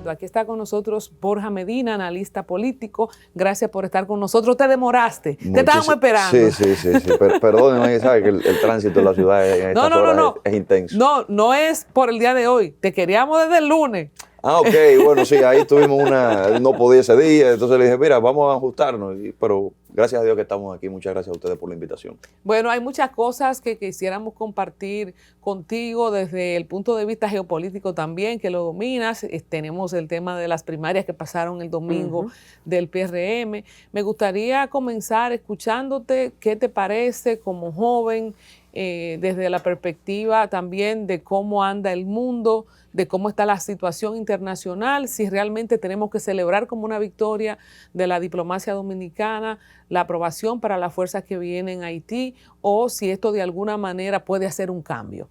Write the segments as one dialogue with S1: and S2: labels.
S1: Eduardo. Aquí está con nosotros Borja Medina, analista político. Gracias por estar con nosotros. Te demoraste, te estábamos esperando.
S2: Sí. Perdóneme, sabe que el tránsito en la ciudad en estas horas es intenso.
S1: No es por el día de hoy. Te queríamos desde el lunes.
S2: Ah, ok, bueno, sí, ahí tuvimos no podía ese día, entonces le dije, mira, vamos a ajustarnos, pero gracias a Dios que estamos aquí, muchas gracias a ustedes por la invitación.
S1: Bueno, hay muchas cosas que quisiéramos compartir contigo desde el punto de vista geopolítico también, que lo dominas. Tenemos el tema de las primarias que pasaron el domingo del PRM. Me gustaría comenzar escuchándote, ¿qué te parece como joven, desde la perspectiva también de cómo anda el mundo, de cómo está la situación internacional, si realmente tenemos que celebrar como una victoria de la diplomacia dominicana la aprobación para las fuerzas que vienen a Haití, o si esto de alguna manera puede hacer un cambio?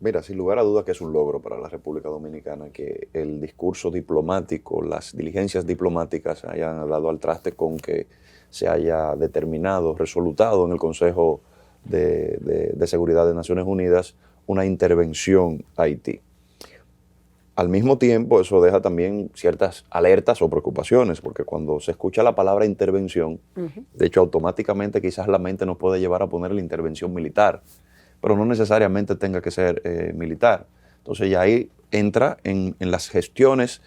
S2: Mira, sin lugar a dudas que es un logro para la República Dominicana que el discurso diplomático, las diligencias diplomáticas hayan dado al traste con que se haya determinado, resolutado en el Consejo de Seguridad de Naciones Unidas una intervención a Haití. Al mismo tiempo, eso deja también ciertas alertas o preocupaciones, porque cuando se escucha la palabra intervención, de hecho, automáticamente quizás la mente nos puede llevar a poner la intervención militar, pero no necesariamente tenga que ser militar. Entonces ya ahí entra en las gestiones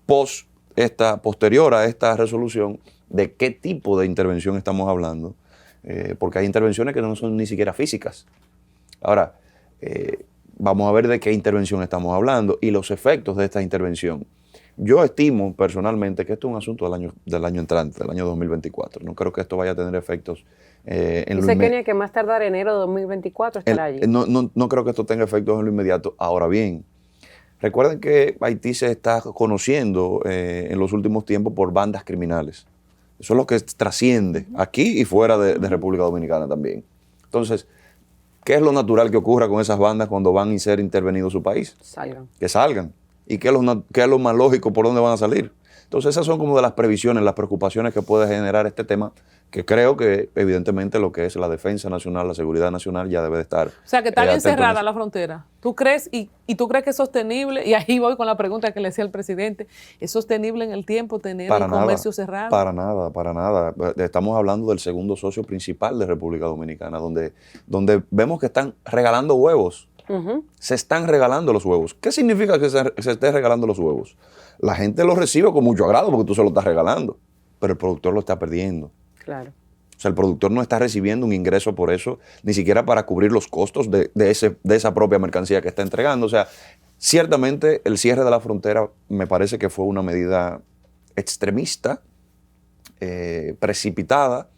S2: posterior a esta resolución de qué tipo de intervención estamos hablando, porque hay intervenciones que no son ni siquiera físicas. Ahora, vamos a ver de qué intervención estamos hablando y los efectos de esta intervención. Yo estimo personalmente que esto es un asunto del año entrante, del año 2024. No creo que esto vaya a tener efectos en
S3: Dice Kenia que más tardar enero de 2024 estará allí.
S2: No creo que esto tenga efectos en lo inmediato. Ahora bien, recuerden que Haití se está conociendo en los últimos tiempos por bandas criminales. Eso es lo que trasciende aquí y fuera de República Dominicana también. Entonces, ¿qué es lo natural que ocurra con esas bandas cuando van a ser intervenidos su país? Que salgan. ¿Y qué es lo más lógico por dónde van a salir? Entonces esas son como de las previsiones, las preocupaciones que puede generar este tema, que creo que evidentemente lo que es la defensa nacional, la seguridad nacional ya debe de estar.
S1: O sea, que está bien cerrada la frontera. ¿Tú crees y tú crees que es sostenible? Y ahí voy con la pregunta que le hacía el presidente. ¿Es sostenible en el tiempo tener el comercio cerrado?
S2: Para nada. Estamos hablando del segundo socio principal de República Dominicana, donde vemos que están regalando huevos. Se están regalando los huevos. ¿Qué significa que se esté regalando los huevos? La gente los recibe con mucho agrado porque tú se lo estás regalando, pero el productor lo está perdiendo.
S3: Claro.
S2: O sea, el productor no está recibiendo un ingreso por eso, ni siquiera para cubrir los costos de esa propia mercancía que está entregando. O sea, ciertamente el cierre de la frontera me parece que fue una medida extremista, precipitada.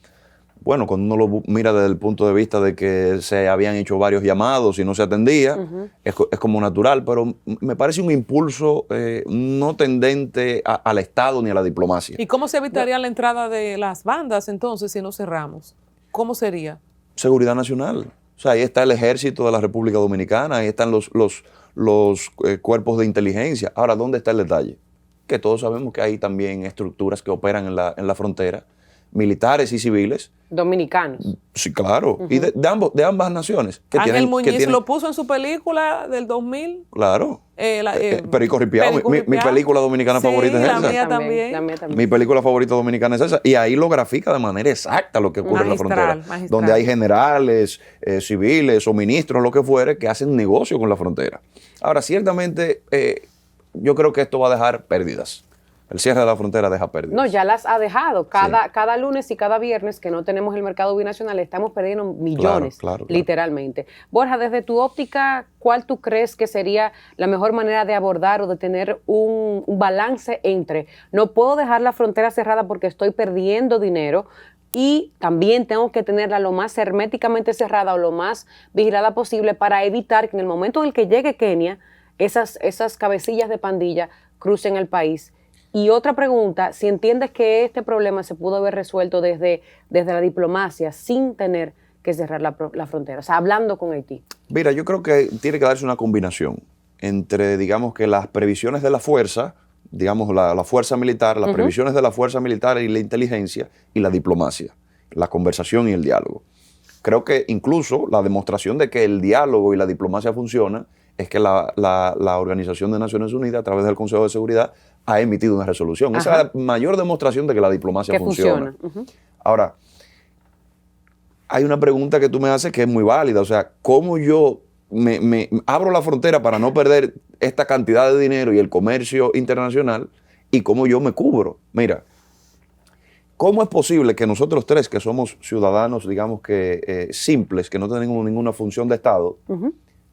S2: Bueno, cuando uno lo mira desde el punto de vista de que se habían hecho varios llamados y no se atendía, es como natural, pero me parece un impulso no tendente al Estado ni a la diplomacia.
S1: ¿Y cómo se evitaría la entrada de las bandas entonces si no cerramos? ¿Cómo sería?
S2: Seguridad nacional. O sea, ahí está el ejército de la República Dominicana, ahí están los cuerpos de inteligencia. Ahora, ¿dónde está el detalle? Que todos sabemos que hay también estructuras que operan en la frontera, militares y civiles.
S3: Dominicanos.
S2: Sí, claro. Y de ambas naciones.
S1: Ángel Muñiz lo puso en su película del 2000.
S2: Claro. Perico Ripiao. Mi película dominicana favorita es esa.
S1: La mía también.
S2: Mi película favorita dominicana es esa. Y ahí lo grafica de manera exacta lo que ocurre en la frontera. Donde hay generales, civiles o ministros, lo que fuere, que hacen negocio con la frontera. Ahora, ciertamente, yo creo que esto va a dejar pérdidas. El cierre de la frontera deja pérdidas.
S3: No, ya las ha dejado. Cada lunes y cada viernes que no tenemos el mercado binacional estamos perdiendo millones, claro. Literalmente. Borja, desde tu óptica, ¿cuál tú crees que sería la mejor manera de abordar o de tener un balance entre no puedo dejar la frontera cerrada porque estoy perdiendo dinero y también tengo que tenerla lo más herméticamente cerrada o lo más vigilada posible para evitar que en el momento en el que llegue Kenia, esas cabecillas de pandilla crucen el país? Y otra pregunta, si entiendes que este problema se pudo haber resuelto desde la diplomacia sin tener que cerrar la frontera, o sea, hablando con Haití.
S2: Mira, yo creo que tiene que darse una combinación entre, digamos, que las previsiones de la fuerza, digamos, la fuerza militar, las previsiones de la fuerza militar y la inteligencia y la diplomacia, la conversación y el diálogo. Creo que incluso la demostración de que el diálogo y la diplomacia funcionan es que la Organización de Naciones Unidas, a través del Consejo de Seguridad, ha emitido una resolución. Esa es la mayor demostración de que la diplomacia funciona. Ahora, hay una pregunta que tú me haces que es muy válida. O sea, ¿cómo yo me abro la frontera para no perder esta cantidad de dinero y el comercio internacional? ¿Y cómo yo me cubro? Mira, ¿cómo es posible que nosotros tres, que somos ciudadanos, digamos que simples, que no tenemos ninguna función de Estado,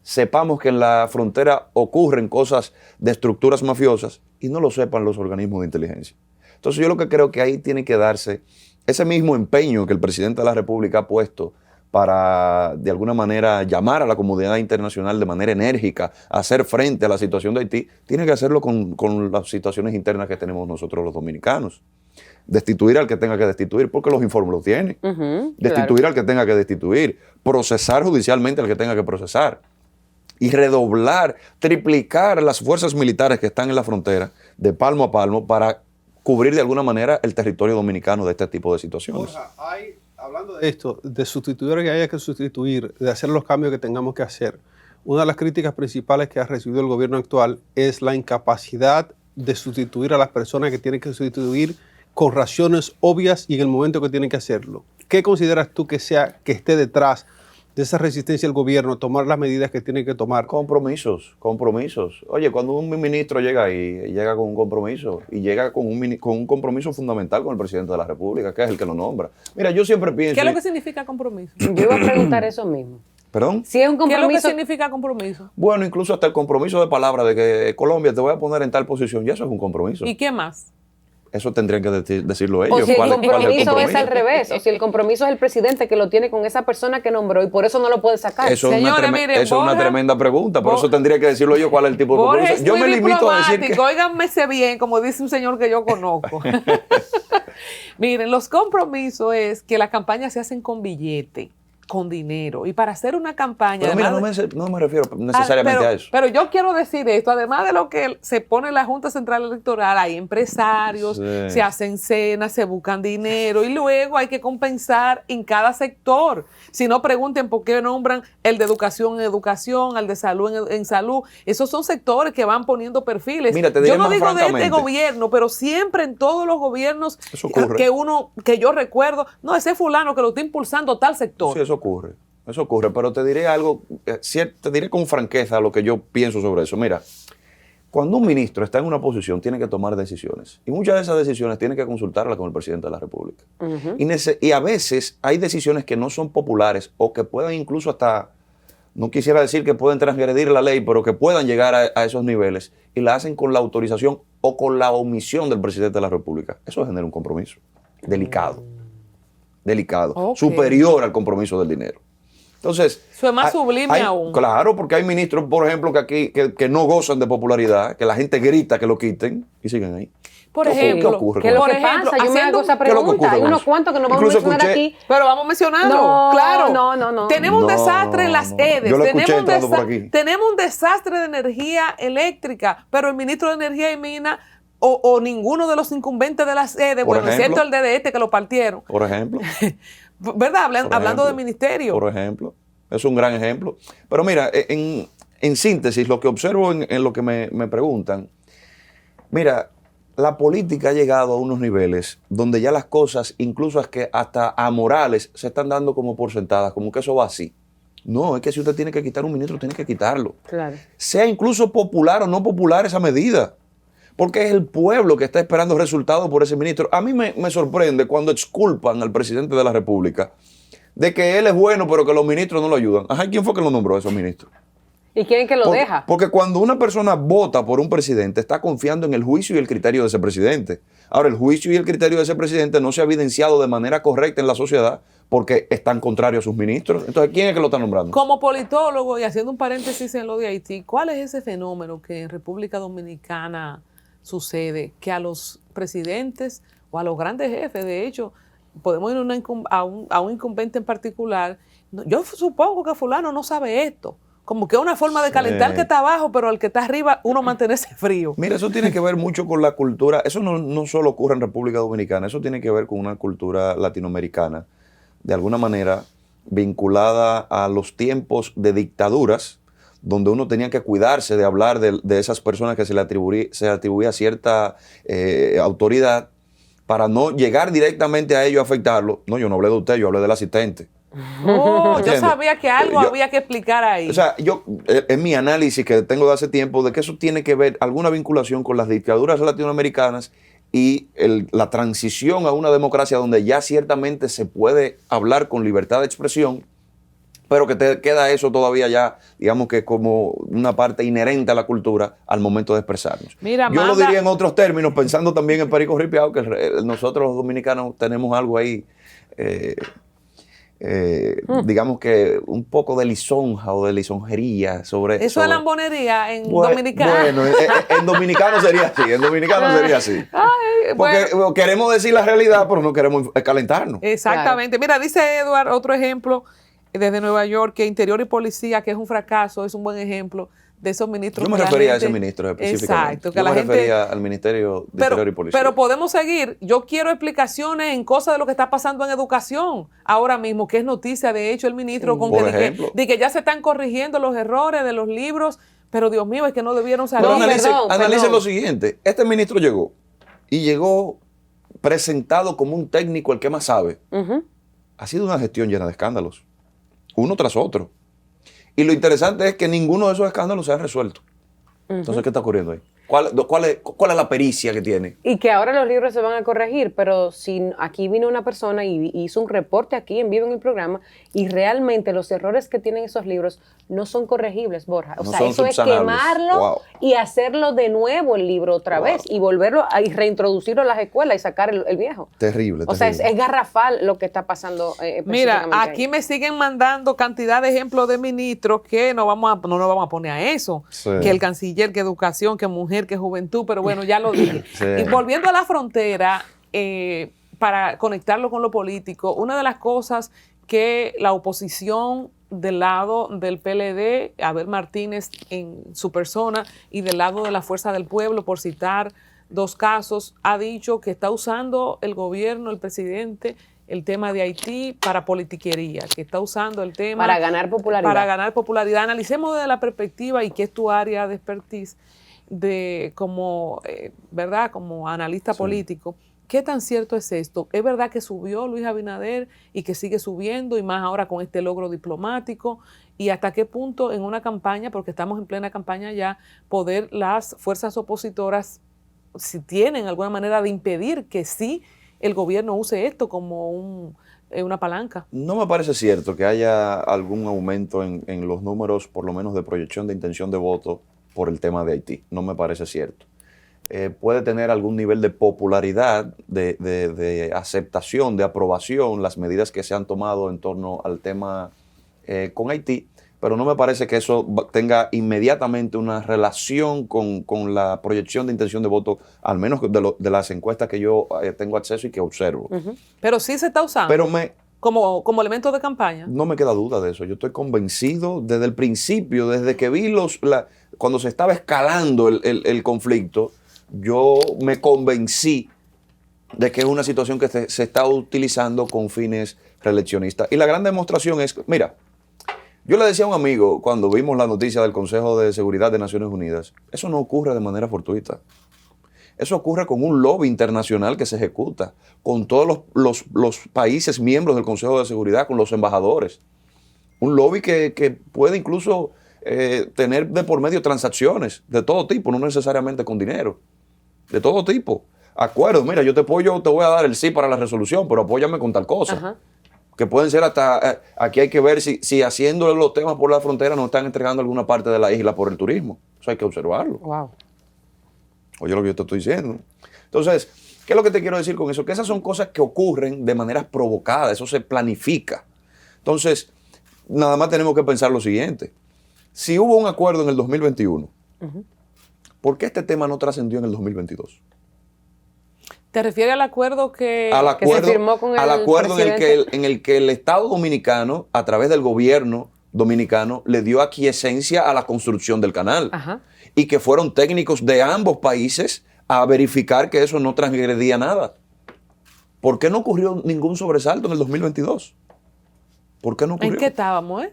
S2: sepamos que en la frontera ocurren cosas de estructuras mafiosas y no lo sepan los organismos de inteligencia? Entonces yo lo que creo que ahí tiene que darse ese mismo empeño que el presidente de la República ha puesto para, de alguna manera, llamar a la comunidad internacional de manera enérgica a hacer frente a la situación de Haití, tiene que hacerlo con las situaciones internas que tenemos nosotros los dominicanos. Destituir al que tenga que destituir, porque los informes los tiene. Destituir al que tenga que destituir. Procesar judicialmente al que tenga que procesar. Y redoblar, triplicar las fuerzas militares que están en la frontera de palmo a palmo para cubrir de alguna manera el territorio dominicano de este tipo de situaciones.
S4: Borja, hablando de esto, de sustituir que haya que sustituir, de hacer los cambios que tengamos que hacer, una de las críticas principales que ha recibido el gobierno actual es la incapacidad de sustituir a las personas que tienen que sustituir con razones obvias y en el momento que tienen que hacerlo. ¿Qué consideras tú que esté detrás de esa resistencia del gobierno a tomar las medidas que tiene que tomar?
S2: Compromisos. Oye, cuando un ministro llega ahí, llega con un compromiso y llega con un compromiso fundamental con el presidente de la República, que es el que lo nombra. Mira, yo siempre pienso...
S1: ¿Qué es lo que significa compromiso?
S3: Yo iba a preguntar eso mismo.
S2: ¿Perdón?
S3: Si es un compromiso...
S1: ¿Qué es lo que significa compromiso?
S2: Bueno, incluso hasta el compromiso de palabra de que Colombia te voy a poner en tal posición, ya eso es un compromiso.
S1: ¿Y qué más?
S2: Eso tendrían que decirlo ellos.
S3: O si el compromiso es al revés, o si el compromiso es el presidente que lo tiene con esa persona que nombró y por eso no lo puede sacar.
S2: Eso es una tremenda pregunta, por eso tendría que decirlo yo cuál es el tipo de compromiso. Yo me limito a decir que...
S1: Óiganmese bien, como dice un señor que yo conozco. Miren, los compromisos es que las campañas se hacen con billete, con dinero. Y para hacer una campaña...
S2: Pero mira, no me refiero necesariamente a eso.
S1: Pero yo quiero decir esto, además de lo que se pone en la Junta Central Electoral, hay empresarios, se hacen cenas, se buscan dinero y luego hay que compensar en cada sector. Si no, pregunten por qué nombran el de educación en educación, al de salud en salud. Esos son sectores que van poniendo perfiles.
S2: Mira, te diré
S1: yo no
S2: más
S1: digo
S2: francamente,
S1: de este gobierno, pero siempre en todos los gobiernos que yo recuerdo, no, ese fulano que lo está impulsando tal sector.
S2: Sí, eso ocurre, pero te diré algo, te diré con franqueza lo que yo pienso sobre eso. Mira, cuando un ministro está en una posición, tiene que tomar decisiones. Y muchas de esas decisiones tiene que consultarlas con el presidente de la República. Y a veces hay decisiones que no son populares o que puedan incluso hasta, no quisiera decir que pueden transgredir la ley, pero que puedan llegar a esos niveles y la hacen con la autorización o con la omisión del presidente de la República. Eso genera un compromiso delicado, superior al compromiso del dinero. Entonces,
S1: eso es más sublime aún.
S2: Claro, porque hay ministros, por ejemplo, que no gozan de popularidad, que la gente grita que lo quiten y siguen ahí.
S1: Por ejemplo,
S3: ¿qué es lo que pasa? Yo me hago esa pregunta. Hay unos cuantos que no vamos a mencionar aquí.
S1: Pero vamos a mencionarlo, claro.
S3: No.
S1: Tenemos un desastre en las EDES.
S2: Yo lo escuché entrando por aquí.
S1: Tenemos un desastre de energía eléctrica, pero el ministro de Energía y Minas o ninguno de los incumbentes de las EDES, excepto el DDE que lo partieron.
S2: Por ejemplo.
S1: ¿Verdad? Hablando del ministerio.
S2: Por ejemplo. Es un gran ejemplo. Pero mira, en síntesis, lo que observo en lo que me preguntan, mira, la política ha llegado a unos niveles donde ya las cosas, incluso hasta amorales, se están dando como por sentadas, como que eso va así. No, es que si usted tiene que quitar un ministro, tiene que quitarlo.
S3: Claro.
S2: Sea incluso popular o no popular esa medida. Porque es el pueblo que está esperando resultados por ese ministro. A mí me sorprende cuando exculpan al presidente de la República de que él es bueno, pero que los ministros no lo ayudan. Ajá, ¿quién fue que lo nombró a esos ministros?
S3: ¿Y quién que lo deja?
S2: Porque cuando una persona vota por un presidente, está confiando en el juicio y el criterio de ese presidente. Ahora, el juicio y el criterio de ese presidente no se ha evidenciado de manera correcta en la sociedad porque están contrarios a sus ministros. Entonces, ¿quién es que lo está nombrando?
S1: Como politólogo, y haciendo un paréntesis en lo de Haití, ¿cuál es ese fenómeno que en República Dominicana sucede? Que a los presidentes o a los grandes jefes, de hecho, podemos ir a un incumbente en particular. Yo supongo que fulano no sabe esto. Como que es una forma de calentar al que está abajo, pero al que está arriba uno mantenerse frío.
S2: Mira, eso tiene que ver mucho con la cultura. Eso no solo ocurre en República Dominicana, eso tiene que ver con una cultura latinoamericana, de alguna manera vinculada a los tiempos de dictaduras, donde uno tenía que cuidarse de hablar de esas personas que se le atribuía cierta autoridad para no llegar directamente a ellos a afectarlo. No, yo no hablé de usted, yo hablé del asistente.
S1: Oh, yo sabía que algo había que explicar ahí.
S2: O sea, es mi análisis que tengo de hace tiempo de que eso tiene que ver alguna vinculación con las dictaduras latinoamericanas y la transición a una democracia donde ya ciertamente se puede hablar con libertad de expresión, pero que te queda eso todavía ya, digamos que como una parte inherente a la cultura al momento de expresarnos.
S1: Mira,
S2: yo lo diría en otros términos, pensando también en Perico Ripiao, que nosotros los dominicanos tenemos algo ahí, digamos que un poco de lisonja o de lisonjería sobre...
S1: Eso es lambonería en dominicano.
S2: Bueno, en dominicano sería así,
S1: Ay,
S2: porque queremos decir la realidad, pero no queremos calentarnos.
S1: Exactamente. Claro. Mira, dice Eduardo, otro ejemplo desde Nueva York, que Interior y Policía, que es un fracaso, es un buen ejemplo de esos ministros.
S2: Yo me refería a ese ministro específicamente.
S1: Exacto. Que
S2: yo me refería al Ministerio de Interior y Policía.
S1: Pero podemos seguir. Yo quiero explicaciones en cosas de lo que está pasando en educación ahora mismo, que es noticia, de hecho, el ministro, con de que ya se están corrigiendo los errores de los libros, pero Dios mío, es que no debieron salir.
S2: Pero analice lo siguiente. Este ministro llegó presentado como un técnico, el que más sabe. Ha sido una gestión llena de escándalos, uno tras otro. Y lo interesante es que ninguno de esos escándalos se ha resuelto. Entonces, ¿qué está ocurriendo ahí? ¿Cuál es la pericia que tiene?
S3: Y que ahora los libros se van a corregir, pero si aquí vino una persona y hizo un reporte aquí en vivo en el programa y realmente los errores que tienen esos libros no son corregibles, Borja. O sea, eso es quemarlo y hacerlo de nuevo el libro otra vez y volverlo y reintroducirlo a las escuelas y sacar el viejo.
S2: Terrible.
S3: O sea, es garrafal lo que está pasando.
S1: Mira, aquí ahí me siguen mandando cantidad de ejemplos de ministros que no nos vamos a poner a eso. Sí. Que el canciller, que educación, que mujer, que juventud, pero bueno, ya lo dije. Sí. Y volviendo a la frontera, para conectarlo con lo político, una de las cosas que la oposición del lado del PLD, Abel Martínez en su persona, y del lado de la Fuerza del Pueblo, por citar dos casos, ha dicho que está usando el gobierno, el presidente, el tema de Haití para politiquería, que está usando el tema...
S3: Para ganar popularidad.
S1: Analicemos desde la perspectiva, y que es tu área de expertise, como analista político. ¿Qué tan cierto es esto? ¿Es verdad que subió Luis Abinader y que sigue subiendo, y más ahora con este logro diplomático? ¿Y hasta qué punto en una campaña, porque estamos en plena campaña ya, poder las fuerzas opositoras, si tienen alguna manera de impedir que sí el gobierno use esto como una palanca?
S2: No me parece cierto que haya algún aumento en los números, por lo menos de proyección de intención de voto, por el tema de Haití. No me parece cierto. Puede tener algún nivel de popularidad, de aceptación, de aprobación, las medidas que se han tomado en torno al tema con Haití, pero no me parece que eso tenga inmediatamente una relación con la proyección de intención de voto, al menos de las encuestas que yo tengo acceso y que observo.
S1: Pero sí se está usando.
S2: Pero
S1: como elemento de campaña.
S2: No me queda duda de eso. Yo estoy convencido desde el principio, desde que vi cuando se estaba escalando el conflicto, yo me convencí de que es una situación que se está utilizando con fines reeleccionistas. Y la gran demostración es, mira, yo le decía a un amigo cuando vimos la noticia del Consejo de Seguridad de Naciones Unidas, eso no ocurre de manera fortuita. Eso ocurre con un lobby internacional que se ejecuta, con todos los países miembros del Consejo de Seguridad, con los embajadores. Un lobby que puede incluso tener de por medio transacciones de todo tipo, no necesariamente con dinero, de todo tipo. Acuerdos, mira, yo te apoyo, te voy a dar el sí para la resolución, pero apóyame con tal cosa.
S3: Ajá.
S2: Que pueden ser hasta, aquí hay que ver si haciendo los temas por la frontera nos están entregando alguna parte de la isla por el turismo. Eso hay que observarlo.
S3: Wow.
S2: Oye lo que yo te estoy diciendo. Entonces, ¿qué es lo que te quiero decir con eso? Que esas son cosas que ocurren de manera provocada, eso se planifica. Entonces, nada más tenemos que pensar lo siguiente. Si hubo un acuerdo en el 2021, ¿por qué este tema no trascendió en el 2022?
S1: ¿Te refieres al acuerdo que
S3: se firmó con el
S2: acuerdo en el que el Estado dominicano, a través del gobierno dominicano, le dio aquiescencia a la construcción del canal?
S3: Ajá.
S2: Y que fueron técnicos de ambos países a verificar que eso no transgredía nada. ¿Por qué no ocurrió ningún sobresalto en el 2022? ¿Por qué no ocurrió?
S1: ¿En qué estábamos,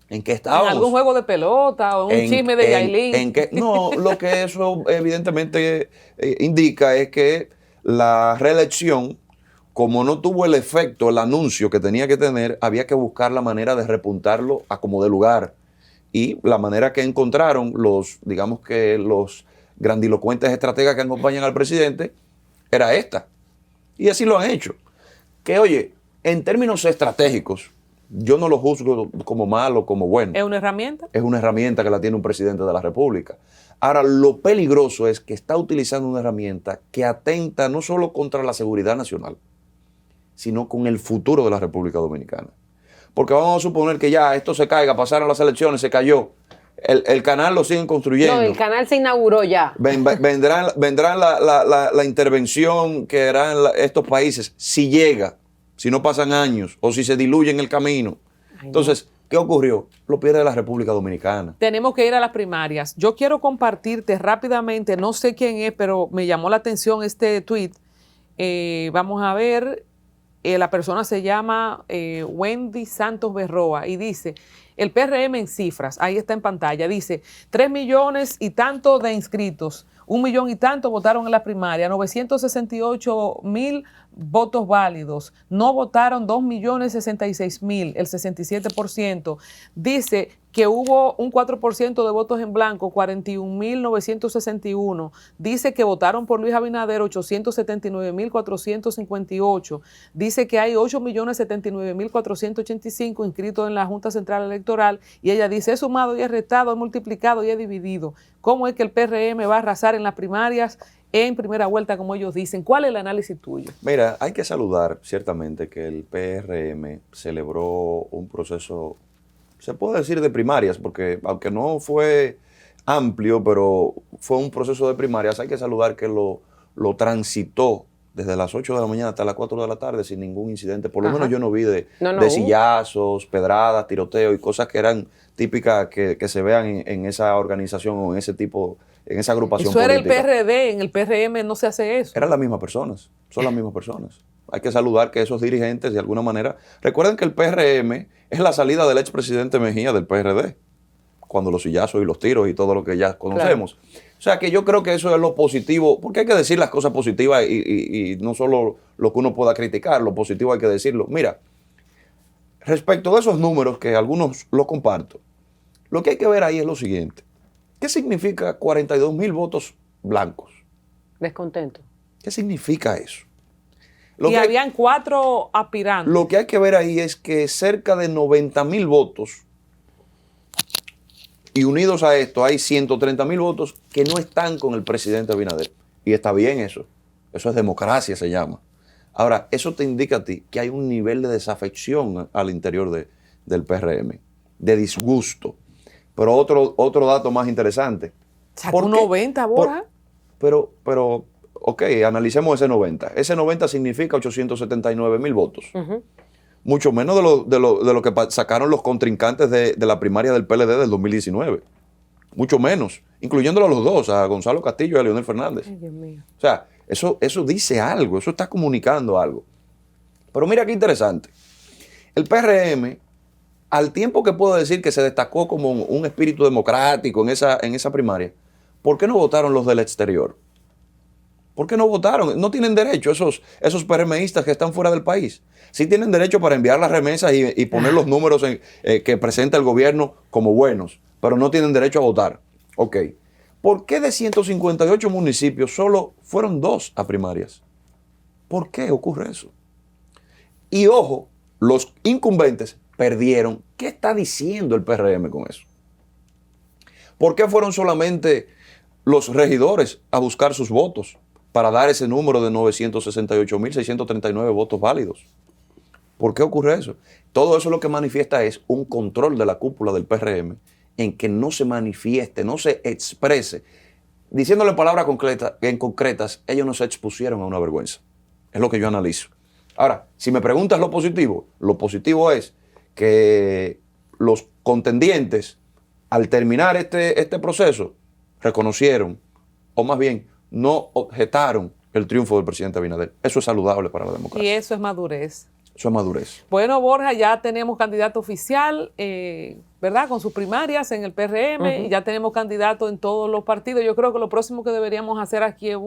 S2: ¿En qué estábamos?
S1: ¿En algún juego de pelota o un chisme de Yailin?
S2: No, lo que eso evidentemente indica es que la reelección, como no tuvo el efecto, el anuncio que tenía que tener, había que buscar la manera de repuntarlo a como de lugar. Y la manera que encontraron digamos que los grandilocuentes estrategas que acompañan al presidente era esta. Y así lo han hecho. Que oye, en términos estratégicos, yo no lo juzgo como malo o como bueno.
S1: ¿Es una herramienta?
S2: Es una herramienta que la tiene un presidente de la República. Ahora, lo peligroso es que está utilizando una herramienta que atenta no solo contra la seguridad nacional, sino con el futuro de la República Dominicana. Porque vamos a suponer que ya esto se caiga, pasaron las elecciones, se cayó. El canal lo siguen construyendo.
S3: No, el canal se inauguró ya.
S2: Vendrán la intervención que harán estos países, si llega, si no pasan años o si se diluye en el camino. Entonces, ¿qué ocurrió? Lo pierde la República Dominicana.
S1: Tenemos que ir a las primarias. Yo quiero compartirte rápidamente, no sé quién es, pero me llamó la atención este tweet. Vamos a ver, la persona se llama Wendy Santos Berroa y dice, el PRM en cifras, ahí está en pantalla, dice 3 millones y tanto de inscritos, 1 millón y tanto votaron en la primaria, 968,000 votos válidos, no votaron 2,066,000, el 67%. Dice que hubo un 4% de votos en blanco, 41,961. Dice que votaron por Luis Abinader, 879,458. Dice que hay 8,079,485 inscritos en la Junta Central Electoral y ella dice, he sumado y he restado, he multiplicado y he dividido. ¿Cómo es que el PRM va a arrasar en las primarias en primera vuelta, como ellos dicen? ¿Cuál es el análisis tuyo?
S2: Mira, hay que saludar ciertamente que el PRM celebró un proceso, se puede decir de primarias, porque aunque no fue amplio, pero fue un proceso de primarias, hay que saludar que lo transitó desde las 8 de la mañana hasta las 4 de la tarde sin ningún incidente. Por lo menos yo no vi de sillazos, pedradas, tiroteo y cosas que eran típicas que se vean en esa organización o en ese tipo, en esa agrupación
S1: política. Eso era
S2: política.
S1: el PRD, en el PRM no se hace eso.
S2: Eran las mismas personas, son las mismas personas. Hay que saludar que esos dirigentes, de alguna manera, recuerden que el PRM es la salida del expresidente Mejía del PRD, cuando los sillazos y los tiros y todo lo que ya conocemos. Claro. O sea que yo creo que eso es lo positivo, porque hay que decir las cosas positivas y no solo lo que uno pueda criticar, lo positivo hay que decirlo. Mira, respecto de esos números, que algunos los comparto, lo que hay que ver ahí es lo siguiente. ¿Qué significa 42,000 votos blancos?
S3: Descontento.
S2: ¿Qué significa eso?
S1: Habían 4 aspirantes.
S2: Lo que hay que ver ahí es que cerca de 90,000 votos, y unidos a esto hay 130,000 votos que no están con el presidente Abinader. Y está bien eso. Eso es democracia, se llama. Ahora, eso te indica a ti que hay un nivel de desafección al interior del PRM, de disgusto. Pero otro dato más interesante.
S1: ¿Sacó 90, Borja?
S2: Pero, ok, analicemos ese 90. Ese 90 significa 879,000 votos. Mucho menos de lo que sacaron los contrincantes de la primaria del PLD del 2019. Mucho menos, incluyéndolo a los dos, a Gonzalo Castillo y a Leonel Fernández.
S1: Ay, Dios mío.
S2: O sea, eso dice algo, eso está comunicando algo. Pero mira qué interesante. El PRM, al tiempo que puedo decir que se destacó como un espíritu democrático en esa primaria, ¿por qué no votaron los del exterior? ¿Por qué no votaron? No tienen derecho esos PRMistas que están fuera del país. Sí tienen derecho para enviar las remesas y poner los números que presenta el gobierno como buenos, pero no tienen derecho a votar. Ok. ¿Por qué de 158 municipios solo fueron 2 a primarias? ¿Por qué ocurre eso? Y ojo, los incumbentes perdieron. ¿Qué está diciendo el PRM con eso? ¿Por qué fueron solamente los regidores a buscar sus votos para dar ese número de 968,639 votos válidos? ¿Por qué ocurre eso? Todo eso lo que manifiesta es un control de la cúpula del PRM en que no se manifieste, no se exprese. Diciéndole palabras concretas, ellos no se expusieron a una vergüenza. Es lo que yo analizo. Ahora, si me preguntas lo positivo es que los contendientes, al terminar este proceso, reconocieron, o más bien, no objetaron el triunfo del presidente Abinader. Eso es saludable para la democracia.
S1: Y eso es madurez.
S2: Eso es madurez.
S1: Bueno, Borja, ya tenemos candidato oficial, ¿verdad? Con sus primarias en el PRM, y ya tenemos candidato en todos los partidos. Yo creo que lo próximo que deberíamos hacer aquí es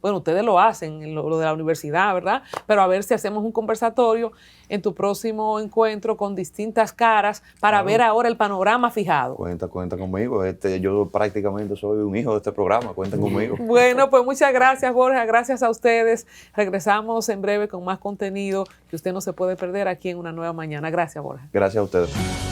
S1: bueno, ustedes lo hacen, en lo de la universidad, ¿verdad? Pero a ver si hacemos un conversatorio en tu próximo encuentro con distintas caras para ver ahora el panorama fijado.
S2: Cuenta conmigo. Yo prácticamente soy un hijo de este programa. Cuenten conmigo.
S1: Bueno, pues muchas gracias, Borja. Gracias a ustedes. Regresamos en breve con más contenido que usted no se puede perder aquí en Una Nueva Mañana. Gracias, Borja.
S2: Gracias a ustedes.